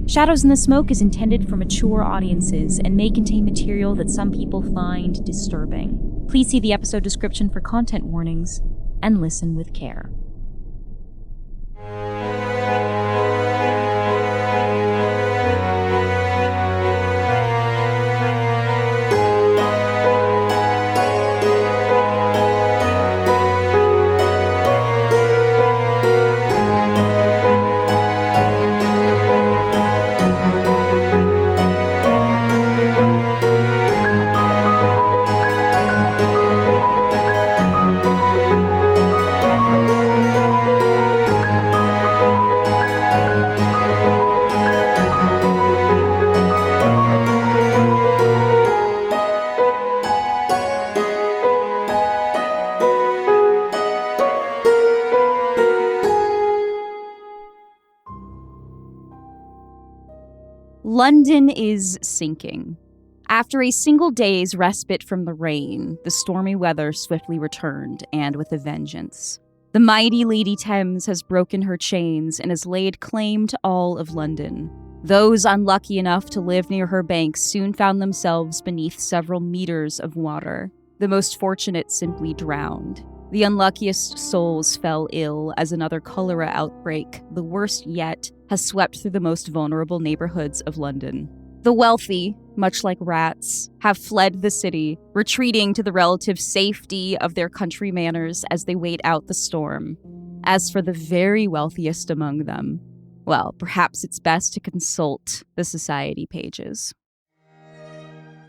Shadows in the Smoke is intended for mature audiences and may contain material that some people find disturbing. Please see the episode description for content warnings and listen with care. London is sinking. After a single day's respite from the rain, the stormy weather swiftly returned, and with a vengeance. The mighty Lady Thames has broken her chains and has laid claim to all of London. Those unlucky enough to live near her banks soon found themselves beneath several meters of water. The most fortunate simply drowned. The unluckiest souls fell ill as another cholera outbreak, the worst yet, has swept through the most vulnerable neighborhoods of London. The wealthy, much like rats, have fled the city, retreating to the relative safety of their country manors as they wait out the storm. As for the very wealthiest among them, well, perhaps it's best to consult the society pages.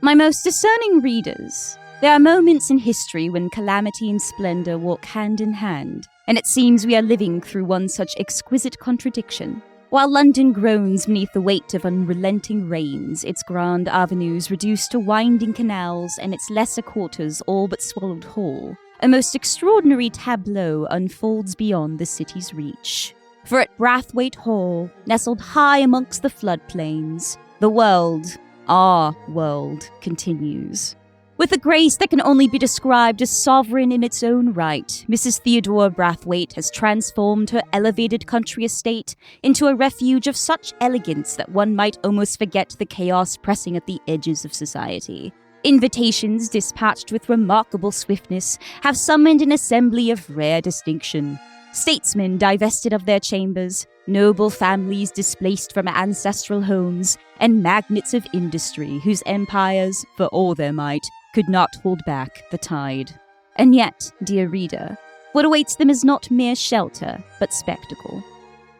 My most discerning readers, there are moments in history when calamity and splendor walk hand in hand, and it seems we are living through one such exquisite contradiction. While London groans beneath the weight of unrelenting rains, its grand avenues reduced to winding canals and its lesser quarters all but swallowed whole, a most extraordinary tableau unfolds beyond the city's reach. For at Brathwaite Hall, nestled high amongst the floodplains, the world, our world, continues. With a grace that can only be described as sovereign in its own right, Mrs. Theodora Brathwaite has transformed her elevated country estate into a refuge of such elegance that one might almost forget the chaos pressing at the edges of society. Invitations dispatched with remarkable swiftness have summoned an assembly of rare distinction. Statesmen divested of their chambers, noble families displaced from ancestral homes, and magnates of industry whose empires, for all their might, could not hold back the tide. And yet, dear reader, what awaits them is not mere shelter, but spectacle.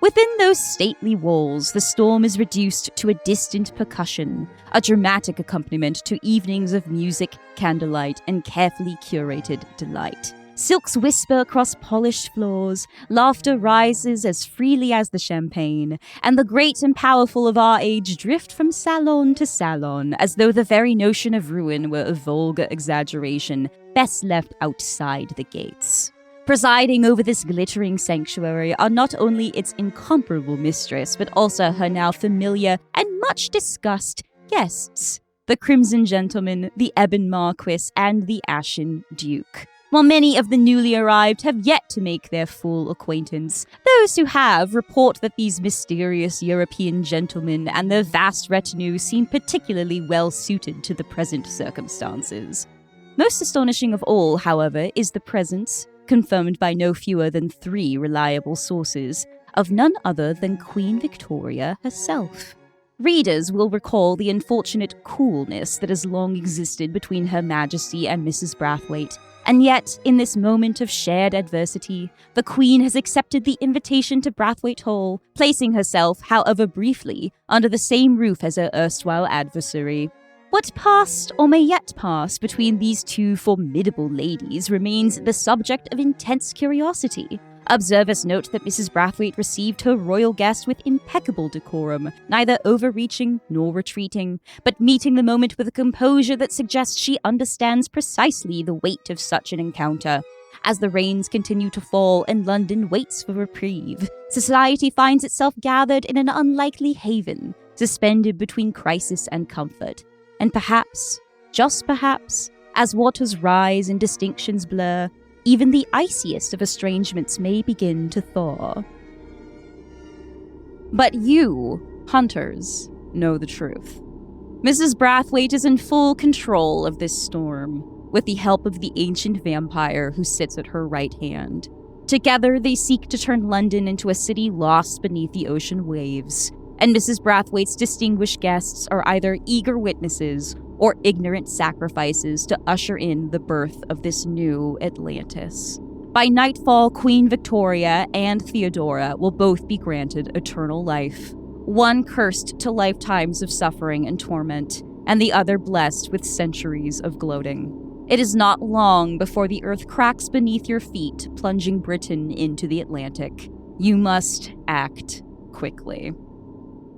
Within those stately walls, the storm is reduced to a distant percussion, a dramatic accompaniment to evenings of music, candlelight, and carefully curated delight. Silks whisper across polished floors, laughter rises as freely as the champagne, and the great and powerful of our age drift from salon to salon, as though the very notion of ruin were a vulgar exaggeration, best left outside the gates. Presiding over this glittering sanctuary are not only its incomparable mistress, but also her now familiar and much discussed guests, the Crimson Gentleman, the Ebon Marquis, and the Ashen Duke. While many of the newly arrived have yet to make their full acquaintance, those who have report that these mysterious European gentlemen and their vast retinue seem particularly well suited to the present circumstances. Most astonishing of all, however, is the presence, confirmed by no fewer than 3 reliable sources, of none other than Queen Victoria herself. Readers will recall the unfortunate coolness that has long existed between Her Majesty and Mrs. Brathwaite. And yet, in this moment of shared adversity, the Queen has accepted the invitation to Brathwaite Hall, placing herself, however briefly, under the same roof as her erstwhile adversary. What passed or may yet pass between these two formidable ladies remains the subject of intense curiosity. Observers note that Mrs. Brathwaite received her royal guest with impeccable decorum, neither overreaching nor retreating, but meeting the moment with a composure that suggests she understands precisely the weight of such an encounter. As the rains continue to fall and London waits for reprieve, society finds itself gathered in an unlikely haven, suspended between crisis and comfort. And perhaps, just perhaps, as waters rise and distinctions blur, even the iciest of estrangements may begin to thaw. But you, hunters know the truth. Mrs. Brathwaite is in full control of this storm, with the help of the ancient vampire who sits at her right hand. Together, they seek to turn London into a city lost beneath the ocean waves, and Mrs. Brathwaite's distinguished guests are either eager witnesses or ignorant sacrifices to usher in the birth of this new Atlantis. By nightfall, Queen Victoria and Theodora will both be granted eternal life, one cursed to lifetimes of suffering and torment, and the other blessed with centuries of gloating. It is not long before the earth cracks beneath your feet, plunging Britain into the Atlantic. You must act quickly.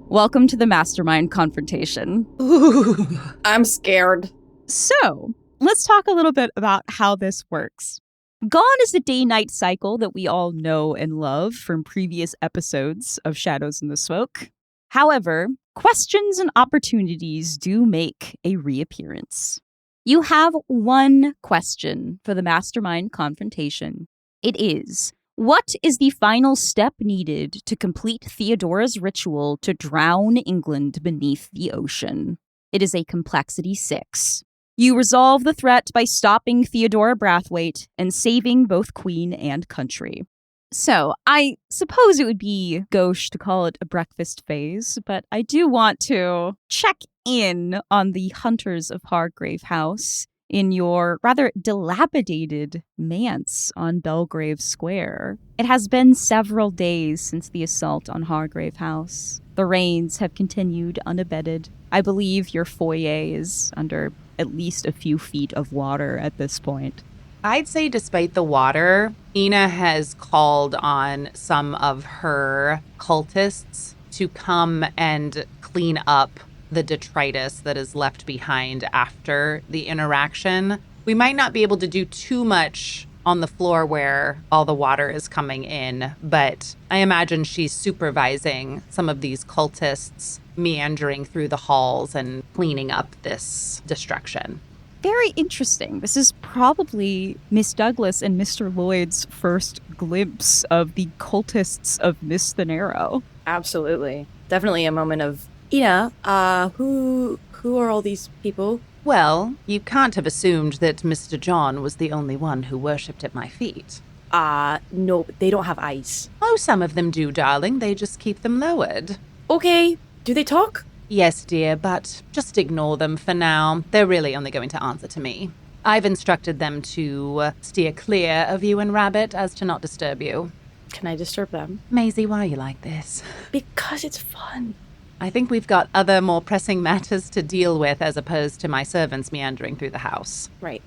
Welcome to the Mastermind Confrontation. Ooh, I'm scared. So, let's talk a little bit about how this works. Gone is the day-night cycle that we all know and love from previous episodes of Shadows in the Smoke. However, questions and opportunities do make a reappearance. You have one question for the Mastermind Confrontation. It is, what is the final step needed to complete Theodora's ritual to drown England beneath the ocean? It is a complexity 6. You resolve the threat by stopping Theodora Brathwaite and saving both queen and country. So, I suppose it would be gauche to call it a breakfast phase, but I do want to check in on the hunters of Hargrave House in your rather dilapidated manse on Belgrave Square. It has been several days since the assault on Hargrave House. The rains have continued unabated. I believe your foyer is under at least a few feet of water at this point. I'd say despite the water, Ina has called on some of her cultists to come and clean up the detritus that is left behind after the interaction. We might not be able to do too much on the floor where all the water is coming in, but I imagine she's supervising some of these cultists meandering through the halls and cleaning up this destruction. Very interesting. This is probably Miss Douglas and Mr. Lloyd's first glimpse of the cultists of Miss Thanero. Absolutely. Definitely a moment of, who are all these people? Well, you can't have assumed that Mr. John was the only one who worshipped at my feet. No, they don't have eyes. Oh, some of them do, darling. They just keep them lowered. Okay. Do they talk? Yes, dear, but just ignore them for now. They're really only going to answer to me. I've instructed them to steer clear of you and Rabbit as to not disturb you. Can I disturb them? Maisie, why are you like this? Because it's fun. I think we've got other more pressing matters to deal with as opposed to my servants meandering through the house. Right.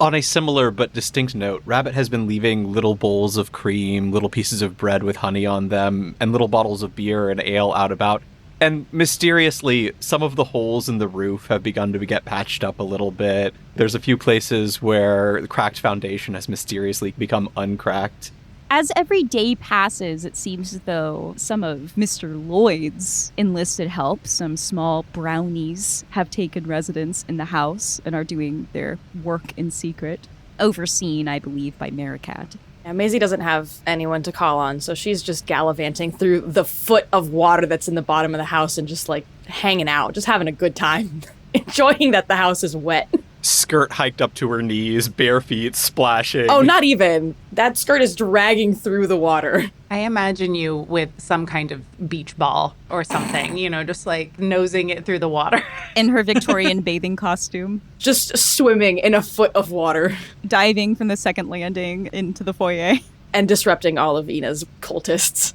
On a similar but distinct note, Rabbit has been leaving little bowls of cream, little pieces of bread with honey on them, and little bottles of beer and ale out about. And mysteriously, some of the holes in the roof have begun to get patched up a little bit. There's a few places where the cracked foundation has mysteriously become uncracked. As every day passes, it seems as though some of Mr. Lloyd's enlisted help, some small brownies, have taken residence in the house and are doing their work in secret, overseen, I believe, by Maricat. Yeah, Maisie doesn't have anyone to call on, so she's just gallivanting through the foot of water that's in the bottom of the house and just, hanging out, just having a good time, enjoying that the house is wet. Skirt hiked up to her knees, bare feet splashing. Oh, not even. That skirt is dragging through the water. I imagine you with some kind of beach ball or something, just nosing it through the water. In her Victorian bathing costume. Just swimming in a foot of water. Diving from the second landing into the foyer. And disrupting all of Ina's cultists.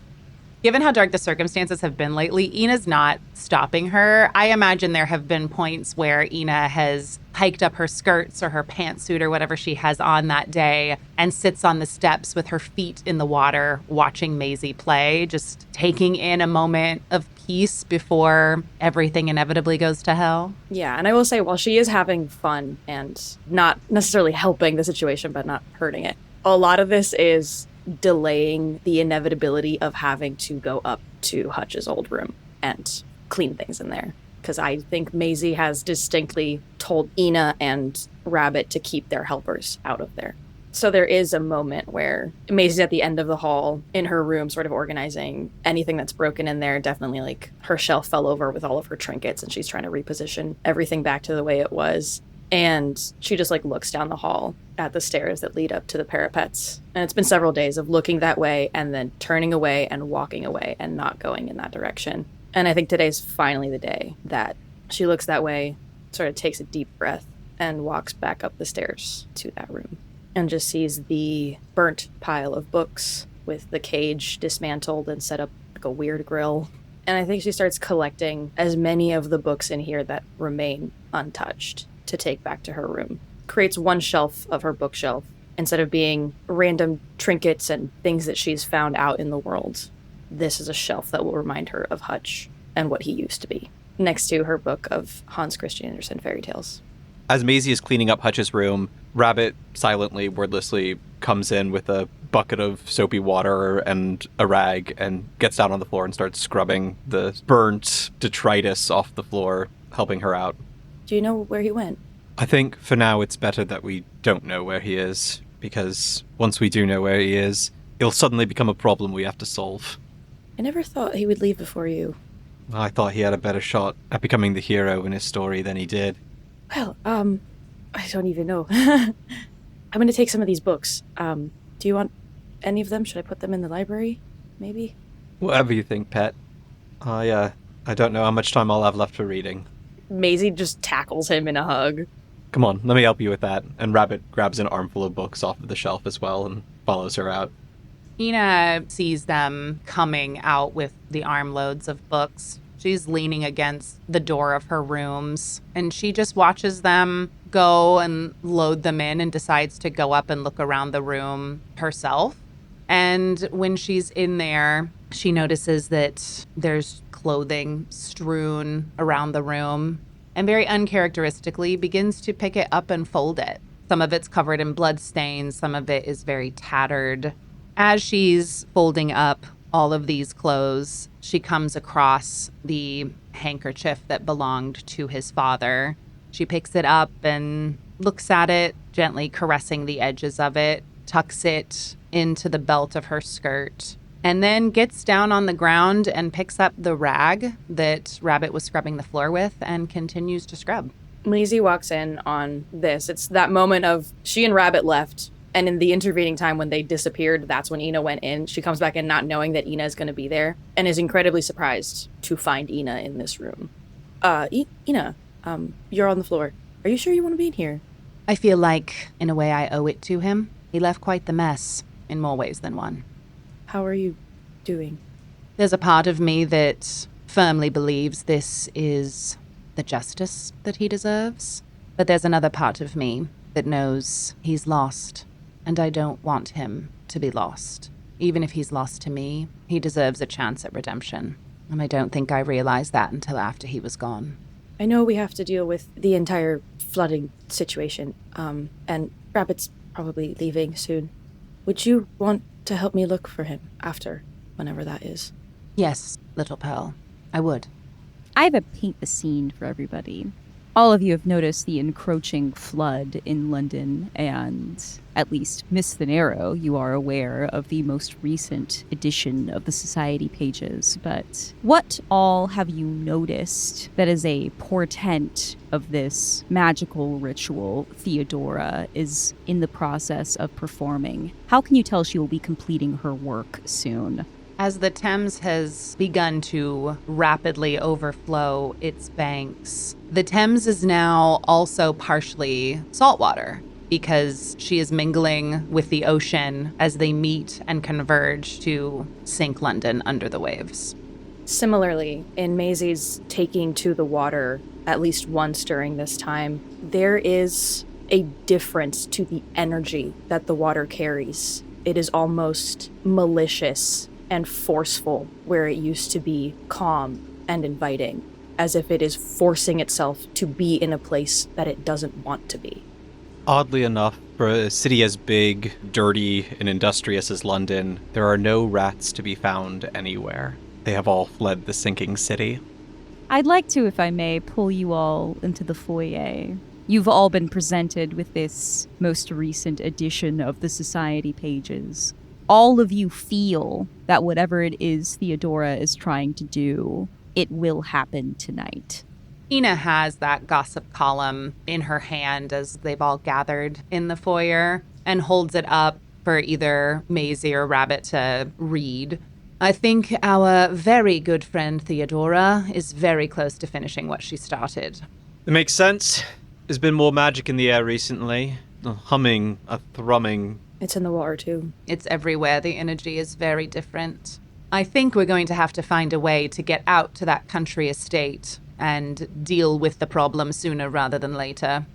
Given how dark the circumstances have been lately, Ina's not stopping her. I imagine there have been points where Ina has hiked up her skirts or her pantsuit or whatever she has on that day and sits on the steps with her feet in the water, watching Maisie play, just taking in a moment of peace before everything inevitably goes to hell. Yeah, and I will say, while she is having fun and not necessarily helping the situation, but not hurting it, a lot of this is delaying the inevitability of having to go up to Hutch's old room and clean things in there. Because I think Maisie has distinctly told Ina and Rabbit to keep their helpers out of there. So there is a moment where Maisie's at the end of the hall in her room, sort of organizing anything that's broken in there. Definitely like her shelf fell over with all of her trinkets and she's trying to reposition everything back to the way it was. And she just like looks down the hall at the stairs that lead up to the parapets. And it's been several days of looking that way and then turning away and walking away and not going in that direction. And I think today's finally the day that she looks that way, sort of takes a deep breath and walks back up the stairs to that room and just sees the burnt pile of books with the cage dismantled and set up like a weird grill. And I think she starts collecting as many of the books in here that remain untouched to take back to her room. Creates one shelf of her bookshelf instead of being random trinkets and things that she's found out in the world. This is a shelf that will remind her of Hutch and what he used to be, next to her book of Hans Christian Andersen fairy tales. As Maisie is cleaning up Hutch's room, Rabbit silently, wordlessly comes in with a bucket of soapy water and a rag and gets down on the floor and starts scrubbing the burnt detritus off the floor, helping her out. Do you know where he went? I think for now it's better that we don't know where he is, because once we do know where he is, it'll suddenly become a problem we have to solve. I never thought he would leave before you. I thought he had a better shot at becoming the hero in his story than he did. Well, I don't even know. I'm going to take some of these books. Do you want any of them? Should I put them in the library? Maybe? Whatever you think, Pet. I don't know how much time I'll have left for reading. Maisie just tackles him in a hug. Come on, let me help you with that. And Rabbit grabs an armful of books off of the shelf as well and follows her out. Ina sees them coming out with the armloads of books. She's leaning against the door of her rooms, and she just watches them go and load them in and decides to go up and look around the room herself. And when she's in there, she notices that there's clothing strewn around the room, and very uncharacteristically begins to pick it up and fold it. Some of it's covered in blood stains, some of it is very tattered. As she's folding up all of these clothes, she comes across the handkerchief that belonged to his father. She picks it up and looks at it, gently caressing the edges of it, tucks it into the belt of her skirt, and then gets down on the ground and picks up the rag that Rabbit was scrubbing the floor with and continues to scrub. Maisie walks in on this. It's that moment of she and Rabbit left, and in the intervening time when they disappeared, that's when Ina went in. She comes back in not knowing that Ina is going to be there and is incredibly surprised to find Ina in this room. Ina, you're on the floor. Are you sure you want to be in here? I feel like, in a way, I owe it to him. He left quite the mess, in more ways than one. How are you doing? There's a part of me that firmly believes this is the justice that he deserves. But there's another part of me that knows he's lost, and I don't want him to be lost. Even if he's lost to me, he deserves a chance at redemption. And I don't think I realized that until after he was gone. I know we have to deal with the entire flooding situation, and Rabbit's probably leaving soon. Would you want to help me look for him after, whenever that is? Yes, little Pearl, I would. I have a paint the scene for everybody. All of you have noticed the encroaching flood in London, and at least Miss Thanero, you are aware of the most recent edition of the Society pages. But what all have you noticed that is a portent of this magical ritual Theodora is in the process of performing? How can you tell she will be completing her work soon? As the Thames has begun to rapidly overflow its banks, the Thames is now also partially saltwater because she is mingling with the ocean as they meet and converge to sink London under the waves. Similarly, in Maisie's taking to the water at least once during this time, there is a difference to the energy that the water carries. It is almost malicious and forceful, where it used to be calm and inviting, as if it is forcing itself to be in a place that it doesn't want to be. Oddly enough, for a city as big, dirty, and industrious as London, there are no rats to be found anywhere. They have all fled the sinking city. I'd like to, if I may, pull you all into the foyer. You've all been presented with this most recent edition of the Society pages. All of you feel that whatever it is Theodora is trying to do, it will happen tonight. Ina has that gossip column in her hand as they've all gathered in the foyer and holds it up for either Maisie or Rabbit to read. I think our very good friend Theodora is very close to finishing what she started. It makes sense. There's been more magic in the air recently. A humming, a thrumming. It's in the water, too. It's everywhere. The energy is very different. I think we're going to have to find a way to get out to that country estate and deal with the problem sooner rather than later.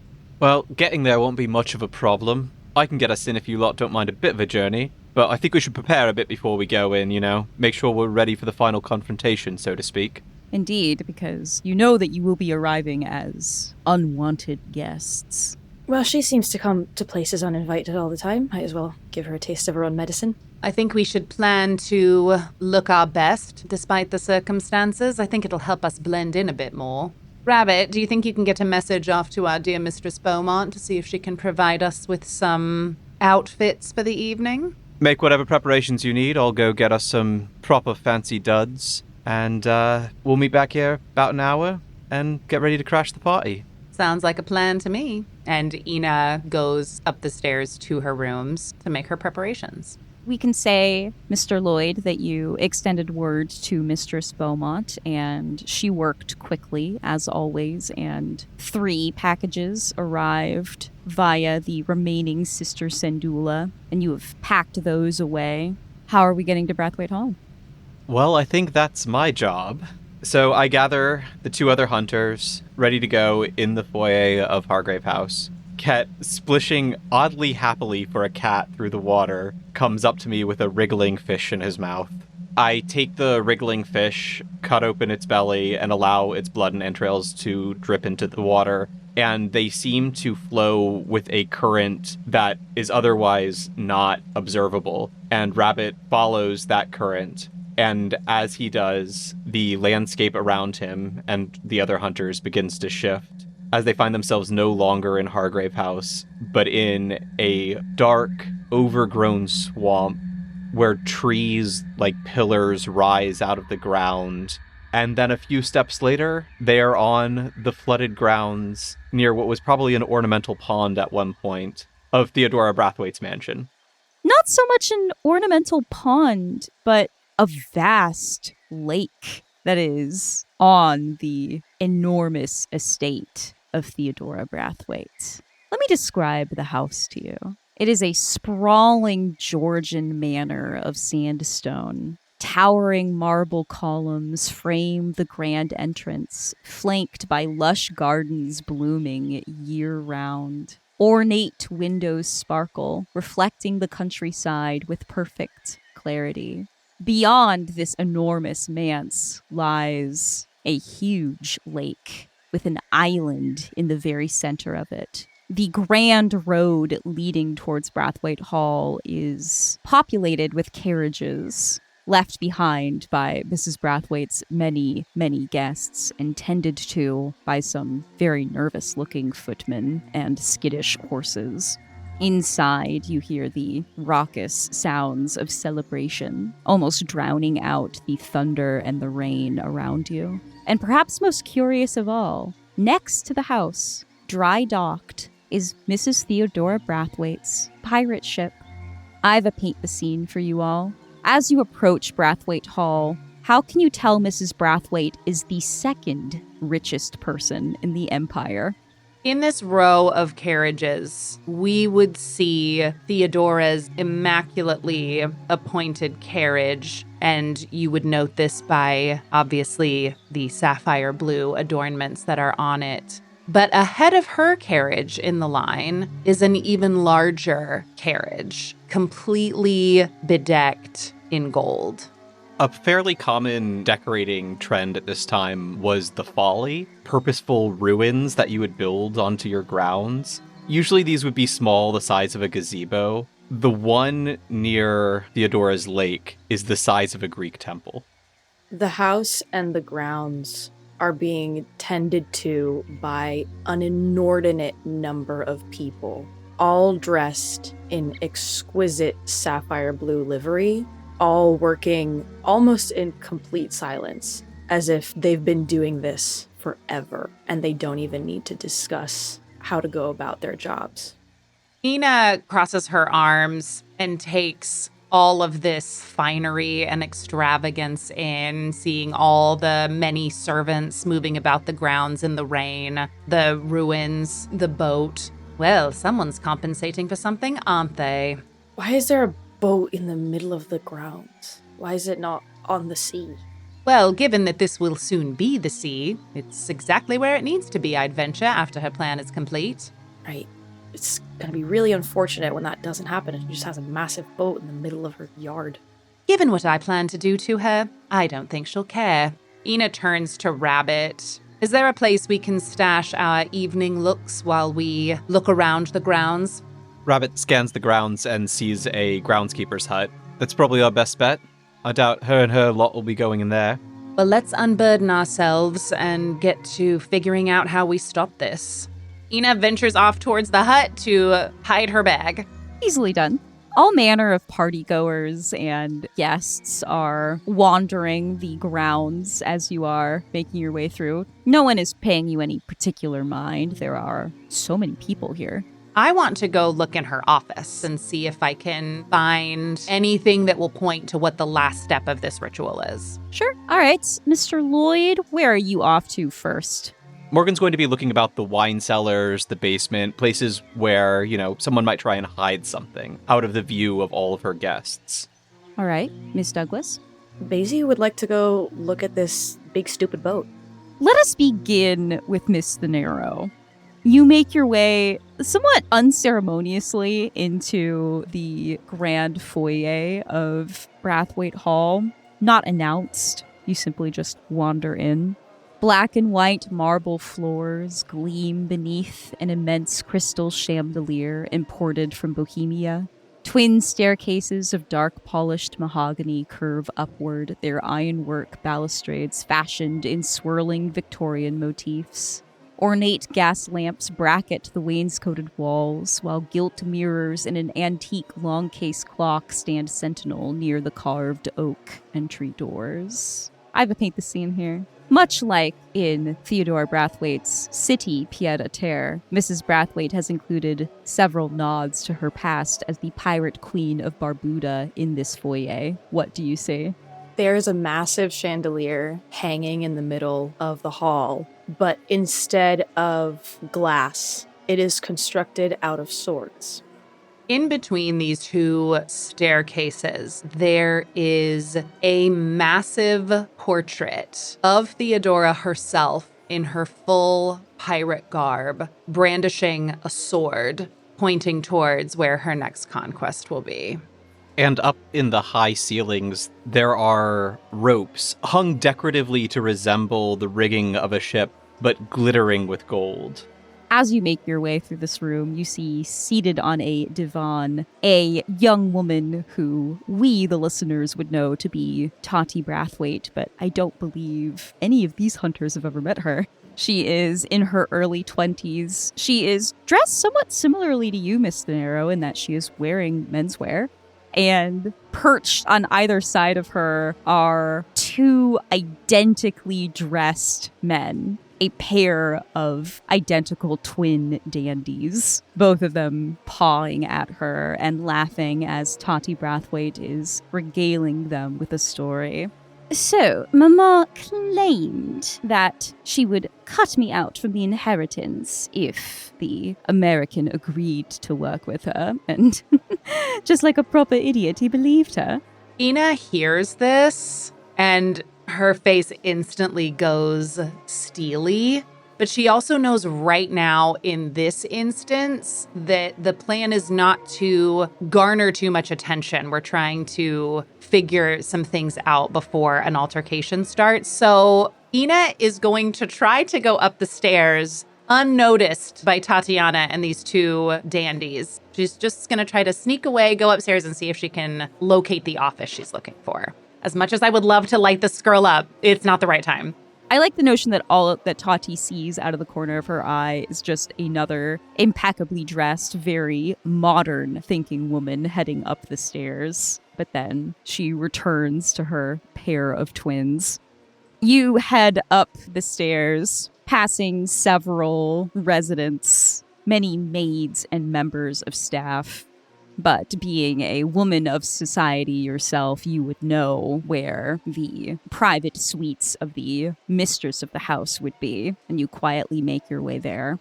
Well, getting there won't be much of a problem. I can get us in if you lot don't mind a bit of a journey. But I think we should prepare a bit before we go in, Make sure we're ready for the final confrontation, so to speak. Indeed, because you know that you will be arriving as unwanted guests. Well, she seems to come to places uninvited all the time. Might as well give her a taste of her own medicine. I think we should plan to look our best, despite the circumstances. I think it'll help us blend in a bit more. Rabbit, do you think you can get a message off to our dear Mistress Beaumont to see if she can provide us with some outfits for the evening? Make whatever preparations you need. I'll go get us some proper fancy duds. And we'll meet back here about an hour and get ready to crash the party. Sounds like a plan to me. And Ina goes up the stairs to her rooms to make her preparations. We can say, Mr. Lloyd, that you extended word to Mistress Beaumont, and she worked quickly, as always, and 3 packages arrived via the remaining Sister Sendula, and you have packed those away. How are we getting to Brathwaite Hall? Well, I think that's my job. So I gather the 2 other hunters, ready to go in the foyer of Hargrave House. Ket, splishing oddly happily for a cat through the water, comes up to me with a wriggling fish in his mouth. I take the wriggling fish, cut open its belly, and allow its blood and entrails to drip into the water, and they seem to flow with a current that is otherwise not observable, and Rabbit follows that current. And as he does, the landscape around him and the other hunters begins to shift as they find themselves no longer in Hargrave House, but in a dark, overgrown swamp where trees like pillars rise out of the ground. And then a few steps later, they are on the flooded grounds near what was probably an ornamental pond at one point of Theodora Brathwaite's mansion. Not so much an ornamental pond, but a vast lake that is on the enormous estate of Theodora Brathwaite. Let me describe the house to you. It is a sprawling Georgian manor of sandstone. Towering marble columns frame the grand entrance, flanked by lush gardens blooming year-round. Ornate windows sparkle, reflecting the countryside with perfect clarity. Beyond this enormous manse lies a huge lake with an island in the very center of it. The grand road leading towards Brathwaite Hall is populated with carriages left behind by Mrs. Brathwaite's many, many guests and tended to by some very nervous-looking footmen and skittish horses. Inside, you hear the raucous sounds of celebration, almost drowning out the thunder and the rain around you. And perhaps most curious of all, next to the house, dry docked, is Mrs. Theodora Brathwaite's pirate ship. I have a paint the scene for you all. As you approach Brathwaite Hall, how can you tell Mrs. Brathwaite is the second richest person in the Empire? In this row of carriages, we would see Theodora's immaculately appointed carriage, and you would note this by, obviously, the sapphire blue adornments that are on it. But ahead of her carriage in the line is an even larger carriage, completely bedecked in gold. A fairly common decorating trend at this time was the folly, purposeful ruins that you would build onto your grounds. Usually these would be small, the size of a gazebo. The one near Theodora's lake is the size of a Greek temple. The house and the grounds are being tended to by an inordinate number of people, all dressed in exquisite sapphire blue livery, all working almost in complete silence, as if they've been doing this forever and they don't even need to discuss how to go about their jobs. Ina crosses her arms and takes all of this finery and extravagance in, seeing all the many servants moving about the grounds in the rain, the ruins, the boat. Well, someone's compensating for something, aren't they? Why is there a boat in the middle of the grounds? Why is it not on the sea? Well, given that this will soon be the sea, it's exactly where it needs to be, I'd venture, after her plan is complete. Right. It's going to be really unfortunate when that doesn't happen and she just has a massive boat in the middle of her yard. Given what I plan to do to her, I don't think she'll care. Ina turns to Rabbit. Is there a place we can stash our evening looks while we look around the grounds? Rabbit scans the grounds and sees a groundskeeper's hut. That's probably our best bet. I doubt her and her lot will be going in there. Well, let's unburden ourselves and get to figuring out how we stop this. Ina ventures off towards the hut to hide her bag. Easily done. All manner of partygoers and guests are wandering the grounds as you are making your way through. No one is paying you any particular mind. There are so many people here. I want to go look in her office and see if I can find anything that will point to what the last step of this ritual is. Sure. All right. Mr. Lloyd, where are you off to first? Morgan's going to be looking about the wine cellars, the basement, places where, someone might try and hide something out of the view of all of her guests. All right. Miss Douglas? Basie would like to go look at this big stupid boat. Let us begin with Miss Thanero. You make your way somewhat unceremoniously into the grand foyer of Brathwaite Hall. Not announced. You simply just wander in. Black and white marble floors gleam beneath an immense crystal chandelier imported from Bohemia. Twin staircases of dark polished mahogany curve upward, their ironwork balustrades fashioned in swirling Victorian motifs. Ornate gas lamps bracket the wainscoted walls, while gilt mirrors and an antique long case clock stand sentinel near the carved oak entry doors. I have a paint the scene here. Much like in Theodora Brathwaite's city pied-à-terre, Mrs. Brathwaite has included several nods to her past as the pirate queen of Barbuda in this foyer. What do you say? There's a massive chandelier hanging in the middle of the hall, but instead of glass, it is constructed out of swords. In between these two staircases, there is a massive portrait of Theodora herself in her full pirate garb, brandishing a sword, pointing towards where her next conquest will be. And up in the high ceilings, there are ropes hung decoratively to resemble the rigging of a ship, but glittering with gold. As you make your way through this room, you see seated on a divan a young woman who we, the listeners, would know to be Tati Brathwaite, but I don't believe any of these hunters have ever met her. She is in her early 20s. She is dressed somewhat similarly to you, Miss Thanero, in that she is wearing menswear. And perched on either side of her are two identically dressed men. A pair of identical twin dandies, both of them pawing at her and laughing as Tati Brathwaite is regaling them with a story. So, Mama claimed that she would cut me out from the inheritance if the American agreed to work with her, and just like a proper idiot, he believed her. Ina hears this, and her face instantly goes steely, but she also knows right now in this instance that the plan is not to garner too much attention. We're trying to figure some things out before an altercation starts. So Ina is going to try to go up the stairs unnoticed by Tatiana and these two dandies. She's just going to try to sneak away, go upstairs, and see if she can locate the office she's looking for. As much as I would love to light this girl up, it's not the right time. I like the notion that all that Tati sees out of the corner of her eye is just another impeccably dressed, very modern thinking woman heading up the stairs. But then she returns to her pair of twins. You head up the stairs, passing several residents, many maids and members of staff. But being a woman of society yourself, you would know where the private suites of the mistress of the house would be, and you quietly make your way there.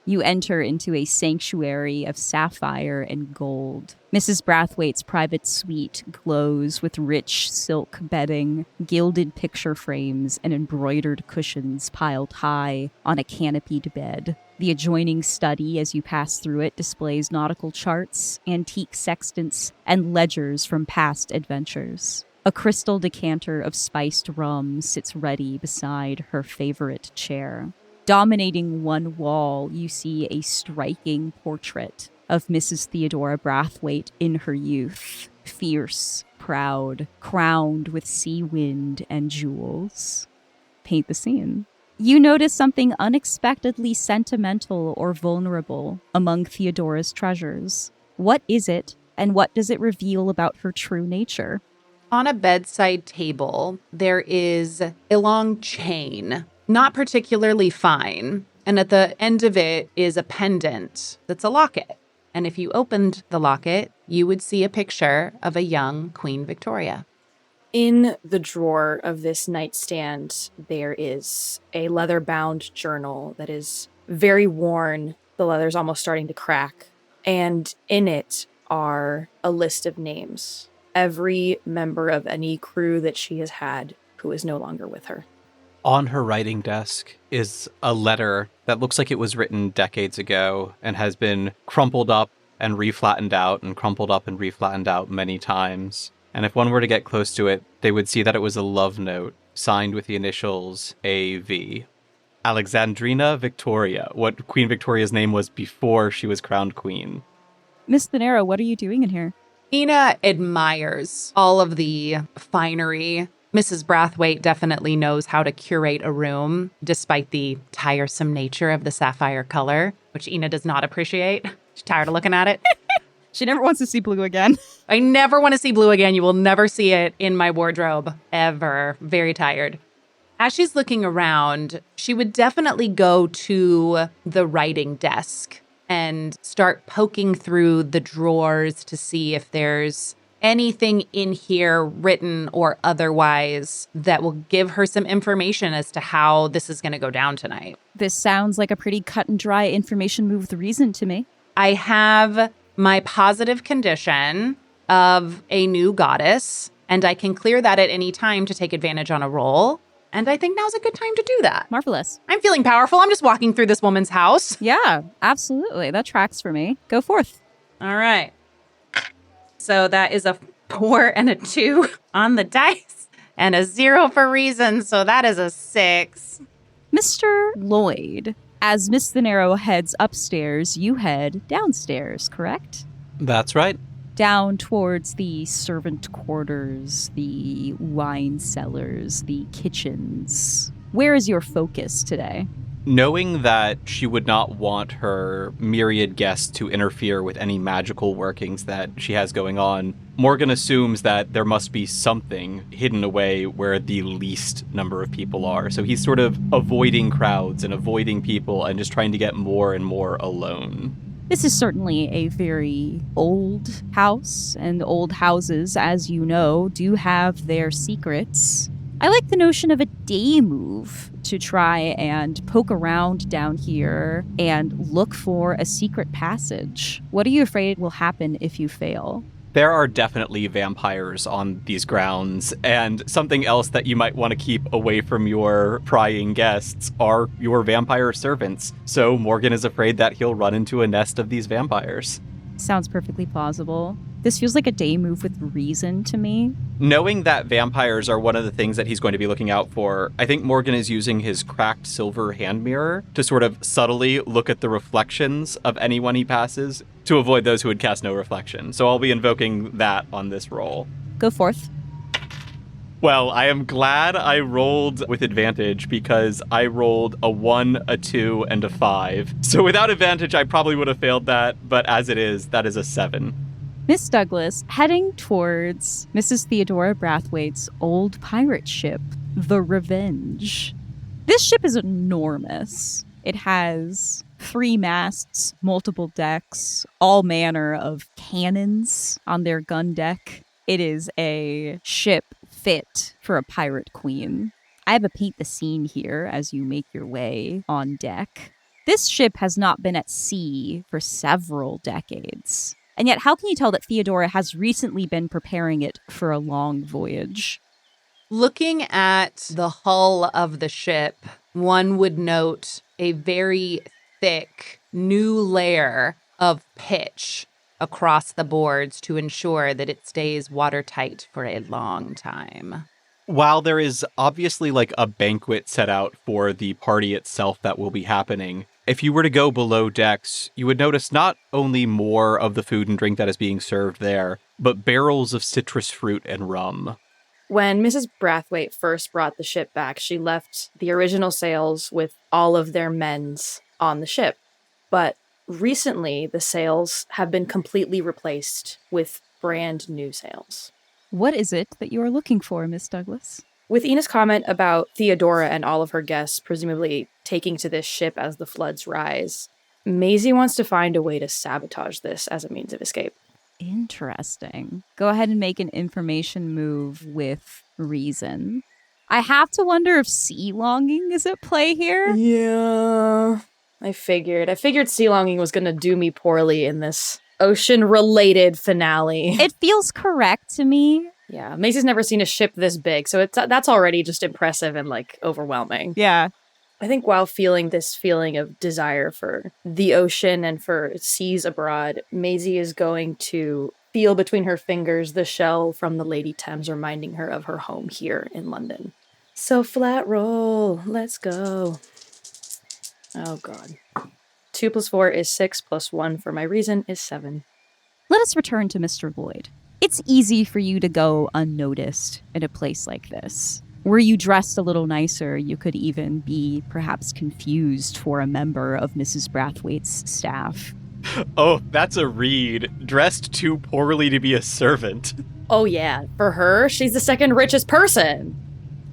You enter into a sanctuary of sapphire and gold. Mrs. Brathwaite's private suite glows with rich silk bedding, gilded picture frames, and embroidered cushions piled high on a canopied bed. The adjoining study, as you pass through it, displays nautical charts, antique sextants, and ledgers from past adventures. A crystal decanter of spiced rum sits ready beside her favorite chair. Dominating one wall, you see a striking portrait of Mrs. Theodora Brathwaite in her youth, fierce, proud, crowned with sea wind and jewels. Paint the scene. You notice something unexpectedly sentimental or vulnerable among Theodora's treasures. What is it, and what does it reveal about her true nature? On a bedside table, there is a long chain, not particularly fine, and at the end of it is a pendant that's a locket. And if you opened the locket, you would see a picture of a young Queen Victoria. In the drawer of this nightstand, there is a leather-bound journal that is very worn. The leather's almost starting to crack. And in it are a list of names. Every member of any crew that she has had who is no longer with her. On her writing desk is a letter that looks like it was written decades ago and has been crumpled up and reflattened out and crumpled up and reflattened out many times. And if one were to get close to it, they would see that it was a love note signed with the initials AV. Alexandrina Victoria, what Queen Victoria's name was before she was crowned queen. Miss Thanero, what are you doing in here? Ina admires all of the finery. Mrs. Brathwaite definitely knows how to curate a room, despite the tiresome nature of the sapphire color, which Ina does not appreciate. She's tired of looking at it. She never wants to see blue again. I never want to see blue again. You will never see it in my wardrobe, ever. Very tired. As she's looking around, she would definitely go to the writing desk and start poking through the drawers to see if there's anything in here, written or otherwise, that will give her some information as to how this is going to go down tonight. This sounds like a pretty cut and dry information move with reason to me. I have my positive condition of a new goddess, and I can clear that at any time to take advantage on a roll. And I think now's a good time to do that. Marvelous. I'm feeling powerful. I'm just walking through this woman's house. Yeah, absolutely. That tracks for me. Go forth. All right. So that is a 4 and a 2 on the dice and a 0 for reason. So that is a 6. Mr. Lloyd, as Miss Thanero heads upstairs, you head downstairs, correct? That's right. Down towards the servant quarters, the wine cellars, the kitchens. Where is your focus today? Knowing that she would not want her myriad guests to interfere with any magical workings that she has going on, Morgan assumes that there must be something hidden away where the least number of people are. So he's sort of avoiding crowds and avoiding people and just trying to get more and more alone. This is certainly a very old house, and old houses, as you know, do have their secrets. I like the notion of a day move to try and poke around down here and look for a secret passage. What are you afraid will happen if you fail? There are definitely vampires on these grounds, and something else that you might want to keep away from your prying guests are your vampire servants. So Morgan is afraid that he'll run into a nest of these vampires. Sounds perfectly plausible. This feels like a day move with reason to me. Knowing that vampires are one of the things that he's going to be looking out for, I think Morgan is using his cracked silver hand mirror to sort of subtly look at the reflections of anyone he passes to avoid those who would cast no reflection. So I'll be invoking that on this roll. Go forth. Well, I am glad I rolled with advantage because I rolled a 1, a 2, and a 5. So without advantage, I probably would have failed that, but as it is, that is a 7. Miss Douglas heading towards Mrs. Theodora Brathwaite's old pirate ship, the Revenge. This ship is enormous. It has 3 masts, multiple decks, all manner of cannons on their gun deck. It is a ship fit for a pirate queen. I have a paint the scene here as you make your way on deck. This ship has not been at sea for several decades. And yet, how can you tell that Theodora has recently been preparing it for a long voyage? Looking at the hull of the ship, one would note a very thick new layer of pitch across the boards to ensure that it stays watertight for a long time. While there is obviously like a banquet set out for the party itself that will be happening, if you were to go below decks, you would notice not only more of the food and drink that is being served there, but barrels of citrus fruit and rum. When Mrs. Brathwaite first brought the ship back, she left the original sails with all of their men's on the ship. But recently, the sails have been completely replaced with brand new sails. What is it that you are looking for, Miss Douglas? With Ina's comment about Theodora and all of her guests presumably taking to this ship as the floods rise, Maisie wants to find a way to sabotage this as a means of escape. Interesting. Go ahead and make an information move with reason. I have to wonder if sea longing is at play here. Yeah, I figured sea longing was going to do me poorly in this ocean-related finale. It feels correct to me. Yeah, Maisie's never seen a ship this big, so that's already just impressive and, like, overwhelming. Yeah. I think while feeling this feeling of desire for the ocean and for seas abroad, Maisie is going to feel between her fingers the shell from the Lady Thames reminding her of her home here in London. So flat roll, let's go. Oh, God. 2 + 4 is 6, + 1 for my reason is 7. Let us return to Mr. Lloyd. It's easy for you to go unnoticed in a place like this. Were you dressed a little nicer, you could even be perhaps confused for a member of Mrs. Brathwaite's staff. Oh, that's a read. Dressed too poorly to be a servant. Oh yeah, for her, she's the second richest person.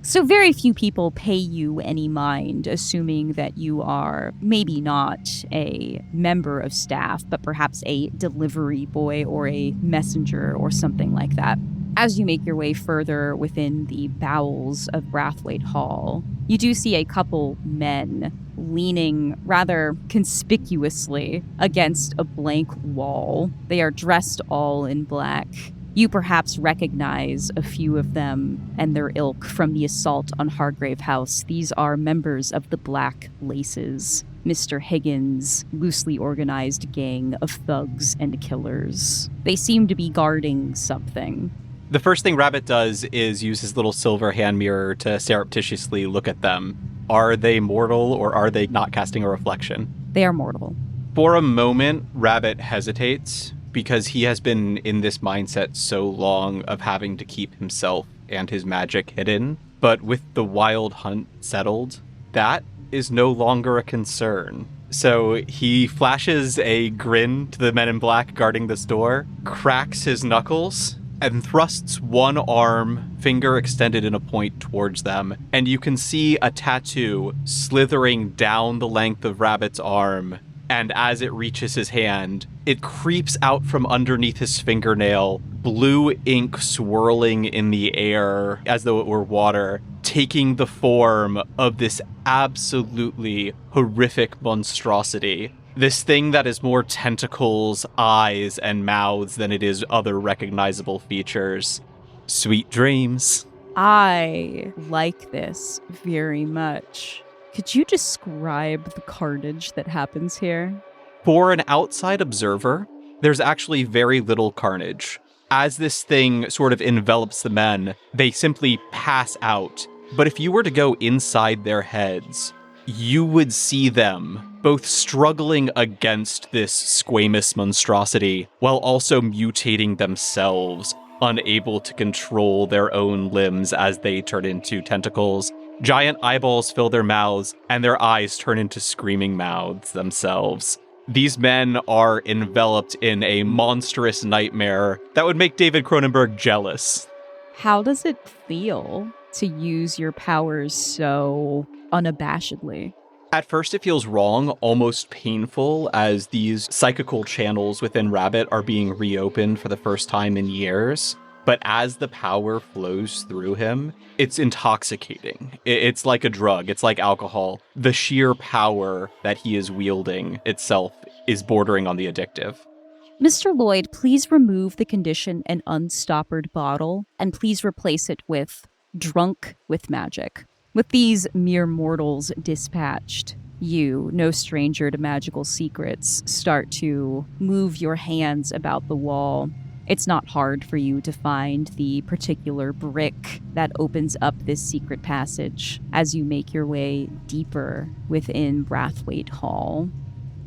So very few people pay you any mind, assuming that you are maybe not a member of staff, but perhaps a delivery boy or a messenger or something like that. As you make your way further within the bowels of Brathwaite Hall, you do see a couple men leaning rather conspicuously against a blank wall. They are dressed all in black. You perhaps recognize a few of them and their ilk from the assault on Hargrave House. These are members of the Black Laces, Mr. Higgins' loosely organized gang of thugs and killers. They seem to be guarding something. The first thing Rabbit does is use his little silver hand mirror to surreptitiously look at them. Are they mortal or are they not casting a reflection? They are mortal. For a moment, Rabbit hesitates because he has been in this mindset so long of having to keep himself and his magic hidden. But with the wild hunt settled, that is no longer a concern. So he flashes a grin to the men in black guarding this door, cracks his knuckles, and thrusts one arm, finger extended in a point towards them. And you can see a tattoo slithering down the length of Rabbit's arm. And as it reaches his hand, it creeps out from underneath his fingernail, blue ink swirling in the air as though it were water, taking the form of this absolutely horrific monstrosity. This thing that is more tentacles, eyes, and mouths than it is other recognizable features. Sweet dreams. I like this very much. Could you describe the carnage that happens here? For an outside observer, there's actually very little carnage. As this thing sort of envelops the men, they simply pass out. But if you were to go inside their heads, you would see them both struggling against this squamous monstrosity while also mutating themselves, unable to control their own limbs as they turn into tentacles. Giant eyeballs fill their mouths, and their eyes turn into screaming mouths themselves. These men are enveloped in a monstrous nightmare that would make David Cronenberg jealous. How does it feel to use your powers so unabashedly? At first, it feels wrong, almost painful, as these psychical channels within Rabbit are being reopened for the first time in years. But as the power flows through him, it's intoxicating. It's like a drug. It's like alcohol. The sheer power that he is wielding itself is bordering on the addictive. Mr. Lloyd, please remove the condition an unstoppered bottle, and please replace it with drunk with magic. With these mere mortals dispatched, you, no stranger to magical secrets, start to move your hands about the wall. It's not hard for you to find the particular brick that opens up this secret passage as you make your way deeper within Brathwaite Hall.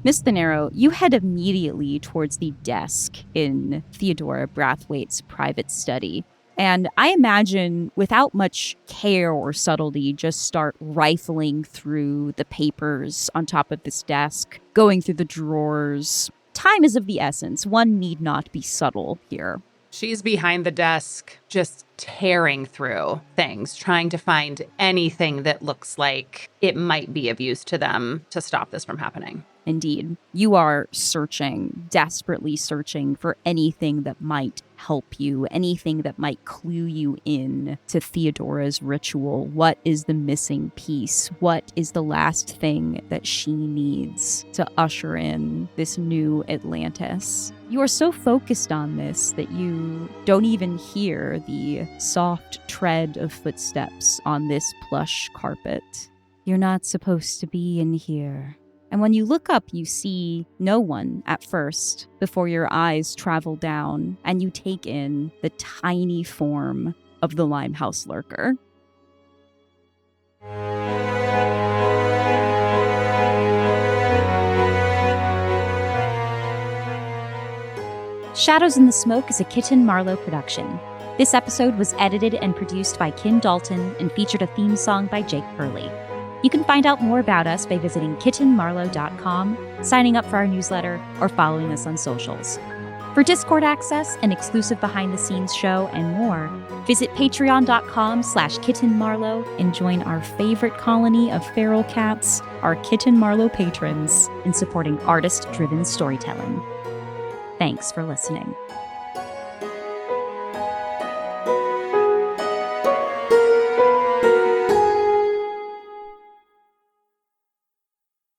Miss Thanero, you head immediately towards the desk in Theodora Brathwaite's private study. And I imagine, without much care or subtlety, just start rifling through the papers on top of this desk, going through the drawers. Time is of the essence. One need not be subtle here. She's behind the desk, just tearing through things, trying to find anything that looks like it might be of use to them to stop this from happening. Indeed. You are searching, desperately searching for anything that might help you, anything that might clue you in to Theodora's ritual. What is the missing piece? What is the last thing that she needs to usher in this new Atlantis? You are so focused on this that you don't even hear the soft tread of footsteps on this plush carpet. You're not supposed to be in here. And when you look up, you see no one at first before your eyes travel down and you take in the tiny form of the Limehouse Lurker. Shadows in the Smoke is a Kitten Marlowe production. This episode was edited and produced by Kim Dalton and featured a theme song by Jake Pierle. You can find out more about us by visiting kittenmarlowe.com, signing up for our newsletter, or following us on socials. For Discord access, an exclusive behind-the-scenes show, and more, visit patreon.com/kittenmarlowe and join our favorite colony of feral cats, our Kitten Marlowe patrons, in supporting artist-driven storytelling. Thanks for listening.